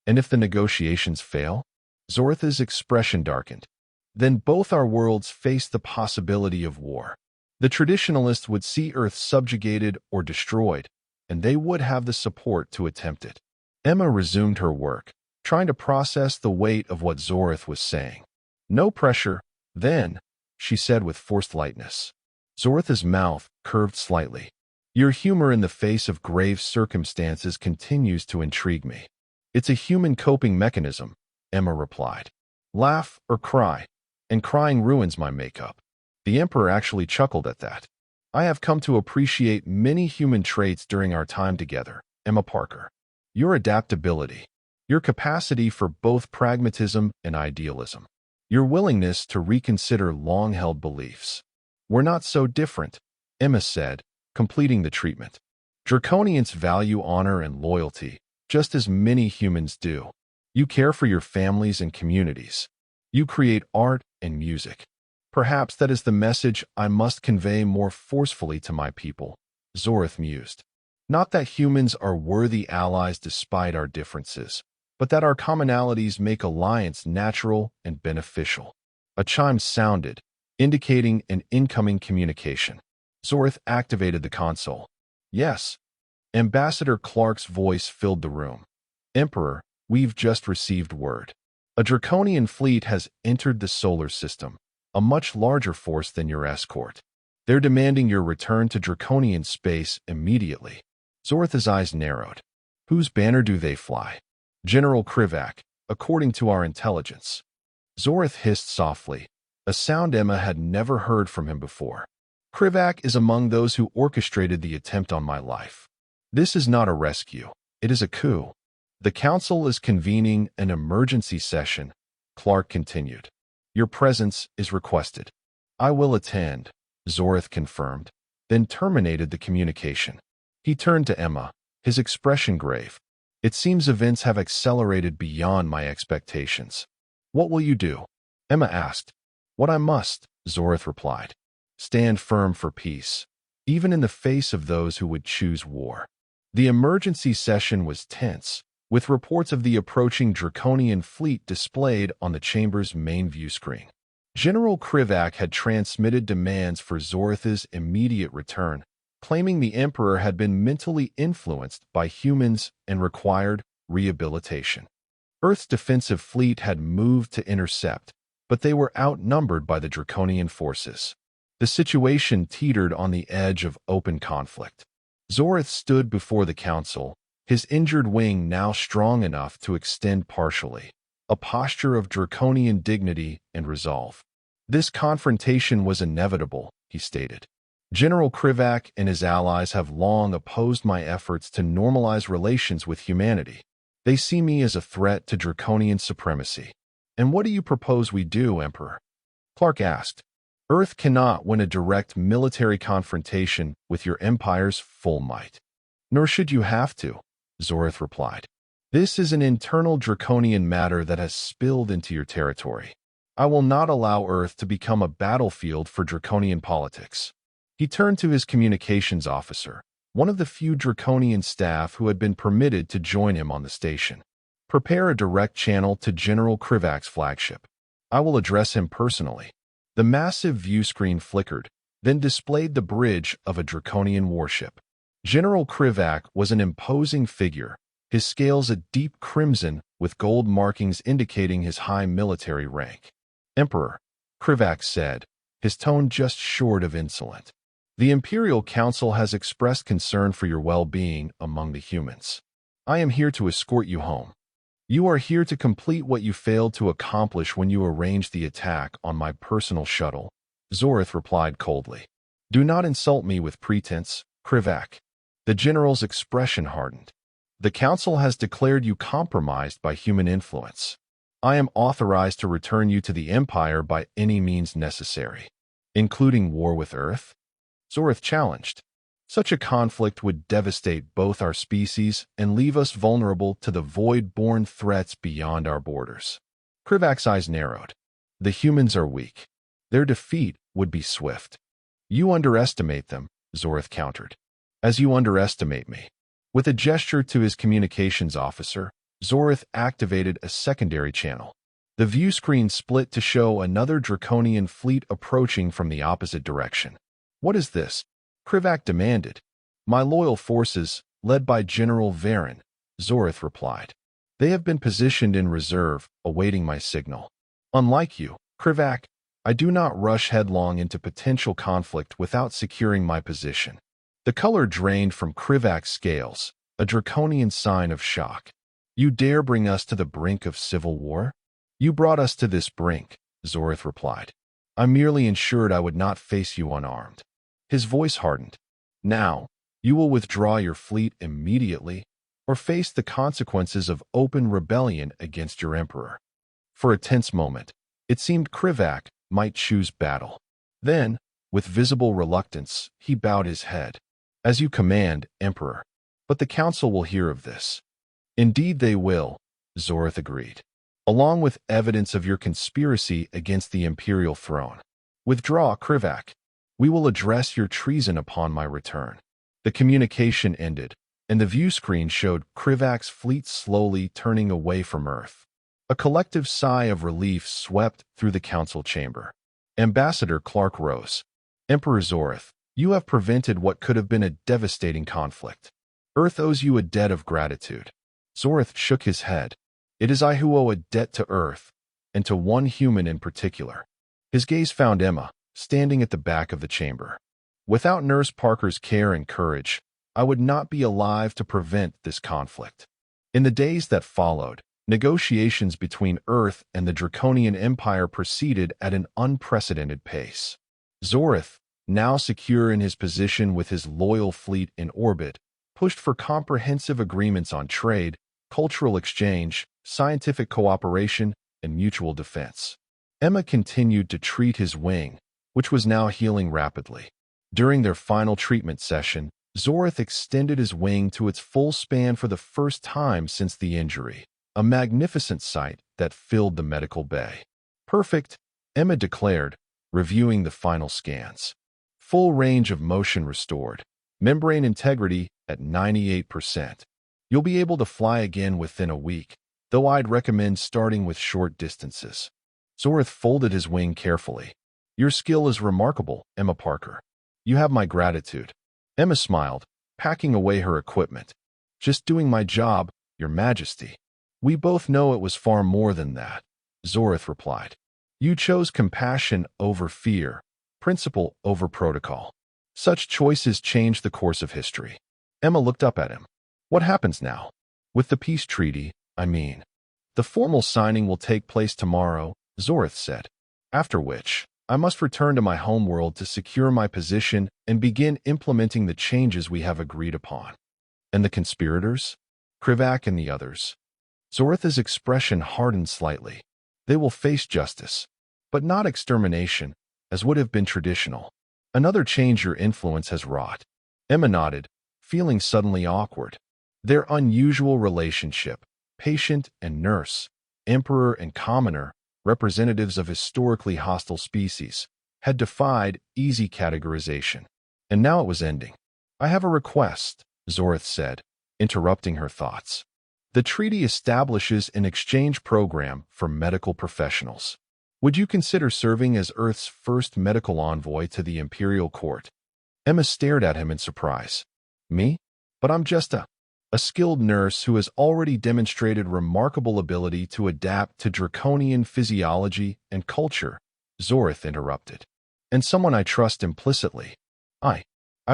[SPEAKER 1] And if the negotiations fail? Zorith's expression darkened. Then both our worlds face the possibility of war. The traditionalists would see Earth subjugated or destroyed, and they would have the support to attempt it. Emma resumed her work, trying to process the weight of what Zorith was saying. No pressure, then, she said with forced lightness. Zorith's mouth curved slightly. Your humor in the face of grave circumstances continues to intrigue me. It's a human coping mechanism, Emma replied. Laugh or cry, and crying ruins my makeup. The Emperor actually chuckled at that. I have come to appreciate many human traits during our time together, Emma Parker. Your adaptability, your capacity for both pragmatism and idealism, your willingness to reconsider long-held beliefs. We're not so different, Emma said, completing the treatment. Draconians value honor and loyalty, just as many humans do. You care for your families and communities. You create art and music. Perhaps that is the message I must convey more forcefully to my people, Zorith mused. Not that humans are worthy allies despite our differences, but that our commonalities make alliance natural and beneficial. A chime sounded, indicating an incoming communication. Zorith activated the console. Yes. Ambassador Clark's voice filled the room. Emperor, we've just received word. A Draconian fleet has entered the solar system, a much larger force than your escort. They're demanding your return to Draconian space immediately. Zorith's eyes narrowed. Whose banner do they fly? General Krivak, according to our intelligence. Zorith hissed softly, a sound Emma had never heard from him before. Krivak is among those who orchestrated the attempt on my life. This is not a rescue. It is a coup. The council is convening an emergency session, Clark continued. Your presence is requested. I will attend, Zorith confirmed, then terminated the communication. He turned to Emma, his expression grave. It seems events have accelerated beyond my expectations. What will you do? Emma asked. What I must, Zorith replied. Stand firm for peace, even in the face of those who would choose war. The emergency session was tense, with reports of the approaching Draconian fleet displayed on the chamber's main view screen. General Krivak had transmitted demands for Zorith's immediate return, claiming the Emperor had been mentally influenced by humans and required rehabilitation. Earth's defensive fleet had moved to intercept, but they were outnumbered by the Draconian forces. The situation teetered on the edge of open conflict. Zorith stood before the council, his injured wing now strong enough to extend partially, a posture of draconian dignity and resolve. This confrontation was inevitable, he stated. General Krivak and his allies have long opposed my efforts to normalize relations with humanity. They see me as a threat to draconian supremacy. And what do you propose we do, Emperor? Clark asked. Earth cannot win a direct military confrontation with your empire's full might. Nor should you have to, Zorith replied. This is an internal draconian matter that has spilled into your territory. I will not allow Earth to become a battlefield for draconian politics. He turned to his communications officer, one of the few draconian staff who had been permitted to join him on the station. Prepare a direct channel to General Krivak's flagship. I will address him personally. The massive view screen flickered, then displayed the bridge of a draconian warship. General Krivak was an imposing figure, his scales a deep crimson with gold markings indicating his high military rank. Emperor, Krivak said, his tone just short of insolent. The Imperial Council has expressed concern for your well-being among the humans. I am here to escort you home. You are here to complete what you failed to accomplish when you arranged the attack on my personal shuttle, Zorith replied coldly. Do not insult me with pretense, Krivak. The general's expression hardened. The council has declared you compromised by human influence. I am authorized to return you to the Empire by any means necessary, including war with Earth? Zorith challenged. Such a conflict would devastate both our species and leave us vulnerable to the void-born threats beyond our borders. Krivak's eyes narrowed. The humans are weak. Their defeat would be swift. You underestimate them, Zorith countered. As you underestimate me. With a gesture to his communications officer, Zorith activated a secondary channel. The view screen split to show another draconian fleet approaching from the opposite direction. What is this? Krivak demanded. My loyal forces, led by General Varen, Zorith replied. They have been positioned in reserve, awaiting my signal. Unlike you, Krivak, I do not rush headlong into potential conflict without securing my position. The color drained from Krivak's scales, a draconian sign of shock. You dare bring us to the brink of civil war? You brought us to this brink, Zorith replied. I merely ensured I would not face you unarmed. His voice hardened. Now, you will withdraw your fleet immediately, or face the consequences of open rebellion against your emperor. For a tense moment, it seemed Krivak might choose battle. Then, with visible reluctance, he bowed his head. As you command, Emperor. But the council will hear of this. Indeed they will, Zorith agreed. Along with evidence of your conspiracy against the imperial throne. Withdraw, Krivak. We will address your treason upon my return. The communication ended, and the view screen showed Krivak's fleet slowly turning away from Earth. A collective sigh of relief swept through the council chamber. Ambassador Clark rose. Emperor Zorith, you have prevented what could have been a devastating conflict. Earth owes you a debt of gratitude. Zorith shook his head. It is I who owe a debt to Earth, and to one human in particular. His gaze found Emma, standing at the back of the chamber. Without Nurse Parker's care and courage, I would not be alive to prevent this conflict. In the days that followed, negotiations between Earth and the Draconian Empire proceeded at an unprecedented pace. Zorith, now secure in his position with his loyal fleet in orbit, pushed for comprehensive agreements on trade, cultural exchange, scientific cooperation, and mutual defense. Emma continued to treat his wing, which was now healing rapidly. During their final treatment session, Zorith extended his wing to its full span for the first time since the injury, a magnificent sight that filled the medical bay. "Perfect," Emma declared, reviewing the final scans. "Full range of motion restored. Membrane integrity at 98%. You'll be able to fly again within a week, though I'd recommend starting with short distances." Zorith folded his wing carefully. "Your skill is remarkable, Emma Parker. You have my gratitude." Emma smiled, packing away her equipment. "Just doing my job, Your Majesty." "We both know it was far more than that," Zorith replied. "You chose compassion over fear, principle over protocol. Such choices changed the course of history." Emma looked up at him. "What happens now?" "With the peace treaty, I mean." "The formal signing will take place tomorrow," Zorith said. "After which, I must return to my homeworld to secure my position and begin implementing the changes we have agreed upon." "And the conspirators?" "Krivak and the others." Zorith's expression hardened slightly. "They will face justice, but not extermination, as would have been traditional. Another change your influence has wrought." Emma nodded, feeling suddenly awkward. Their unusual relationship, patient and nurse, emperor and commoner, representatives of historically hostile species, had defied easy categorization. And now it was ending. "I have a request," Zorith said, interrupting her thoughts. "The treaty establishes an exchange program for medical professionals. Would you consider serving as Earth's first medical envoy to the Imperial Court?" Emma stared at him in surprise. "Me? But I'm just a skilled nurse who has already demonstrated remarkable ability to adapt to draconian physiology and culture," Zorith interrupted. "And someone I trust implicitly." I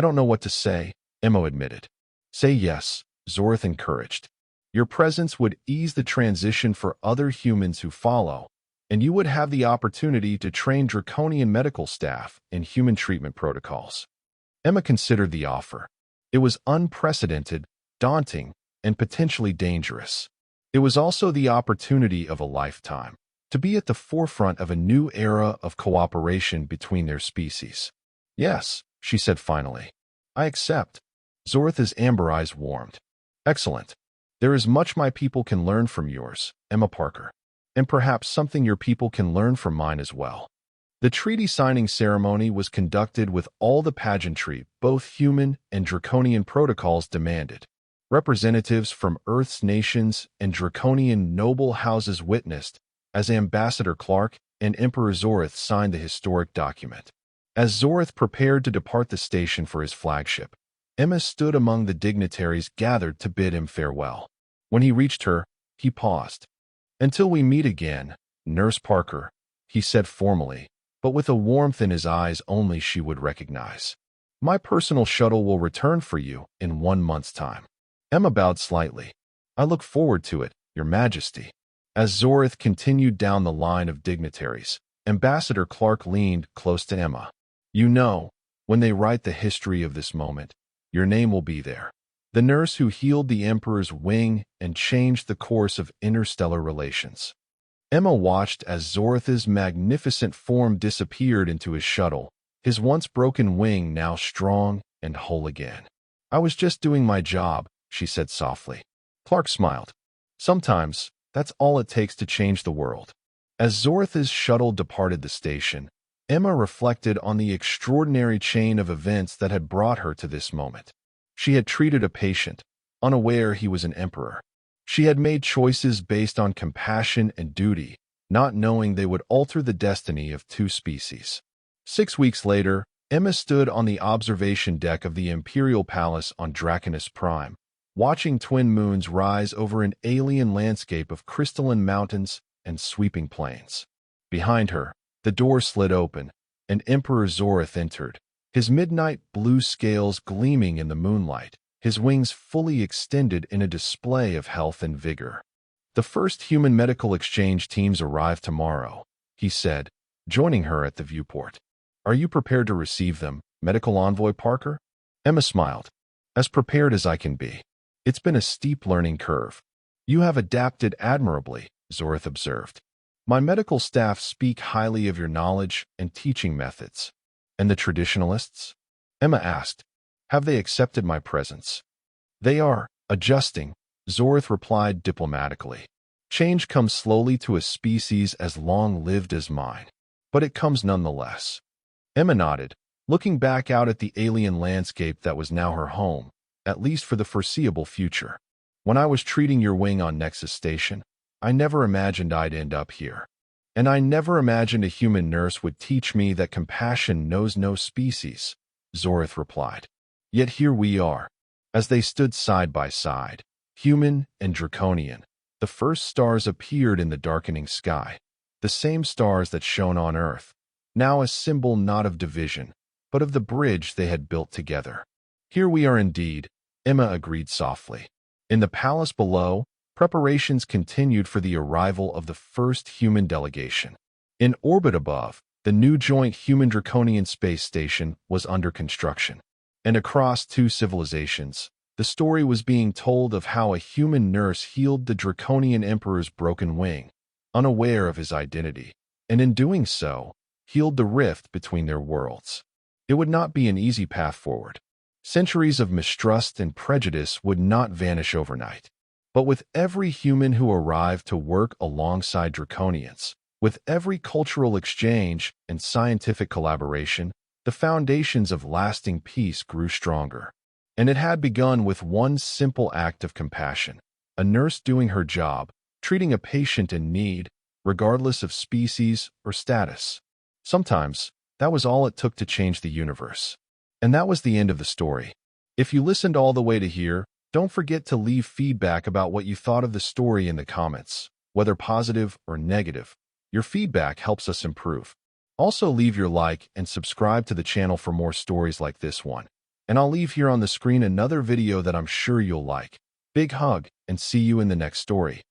[SPEAKER 1] don't know what to say," Emma admitted. "Say yes," Zorith encouraged. "Your presence would ease the transition for other humans who follow, and you would have the opportunity to train draconian medical staff in human treatment protocols." Emma considered the offer. It was unprecedented, daunting, and potentially dangerous. It was also the opportunity of a lifetime, to be at the forefront of a new era of cooperation between their species. "Yes," she said finally. "I accept." Zorith's amber eyes warmed. "Excellent. There is much my people can learn from yours, Emma Parker, and perhaps something your people can learn from mine as well." The treaty signing ceremony was conducted with all the pageantry both human and draconian protocols demanded. Representatives from Earth's nations and draconian noble houses witnessed as Ambassador Clark and Emperor Zorith signed the historic document. As Zorith prepared to depart the station for his flagship, Emma stood among the dignitaries gathered to bid him farewell. When he reached her, he paused. "Until we meet again, Nurse Parker," he said formally, but with a warmth in his eyes only she would recognize. "My personal shuttle will return for you in 1 month's time." Emma bowed slightly. "I look forward to it, Your Majesty." As Zorith continued down the line of dignitaries, Ambassador Clark leaned close to Emma. "You know, when they write the history of this moment, your name will be there. The nurse who healed the Emperor's wing and changed the course of interstellar relations." Emma watched as Zorith's magnificent form disappeared into his shuttle, his once broken wing now strong and whole again. "I was just doing my job," she said softly. Clark smiled. "Sometimes, that's all it takes to change the world." As Zorith's shuttle departed the station, Emma reflected on the extraordinary chain of events that had brought her to this moment. She had treated a patient, unaware he was an emperor. She had made choices based on compassion and duty, not knowing they would alter the destiny of 2 species. 6 weeks later, Emma stood on the observation deck of the Imperial Palace on Draconis Prime, watching twin moons rise over an alien landscape of crystalline mountains and sweeping plains. Behind her, the door slid open, and Emperor Zorith entered, his midnight blue scales gleaming in the moonlight, his wings fully extended in a display of health and vigor. "The first human medical exchange teams arrive tomorrow," he said, joining her at the viewport. "Are you prepared to receive them, Medical Envoy Parker?" Emma smiled. As prepared as I can be. It's been a steep learning curve. You have adapted admirably, Zorith observed. My medical staff speak highly of your knowledge and teaching methods. And the traditionalists? Emma asked. Have they accepted my presence? They are, adjusting, Zorith replied diplomatically. Change comes slowly to a species as long-lived as mine. But it comes nonetheless. Emma nodded, looking back out at the alien landscape that was now her home, at least for the foreseeable future. When I was treating your wing on Nexus Station, I never imagined I'd end up here. And I never imagined a human nurse would teach me that compassion knows no species, Zorith replied. Yet here we are. As they stood side by side, human and draconian, the first stars appeared in the darkening sky, the same stars that shone on Earth, now a symbol not of division, but of the bridge they had built together. Here we are indeed, Emma agreed softly. In the palace below, preparations continued for the arrival of the first human delegation. In orbit above, the new joint human-draconian space station was under construction. And across two civilizations, the story was being told of how a human nurse healed the draconian emperor's broken wing, unaware of his identity, and in doing so, healed the rift between their worlds. It would not be an easy path forward. Centuries of mistrust and prejudice would not vanish overnight. But with every human who arrived to work alongside Draconians, with every cultural exchange and scientific collaboration, the foundations of lasting peace grew stronger. And it had begun with one simple act of compassion, a nurse doing her job, treating a patient in need, regardless of species or status. Sometimes, that was all it took to change the universe. And that was the end of the story. If you listened all the way to here, don't forget to leave feedback about what you thought of the story in the comments, whether positive or negative. Your feedback helps us improve. Also leave your like and subscribe to the channel for more stories like this one. And I'll leave here on the screen another video that I'm sure you'll like. Big hug, and see you in the next story.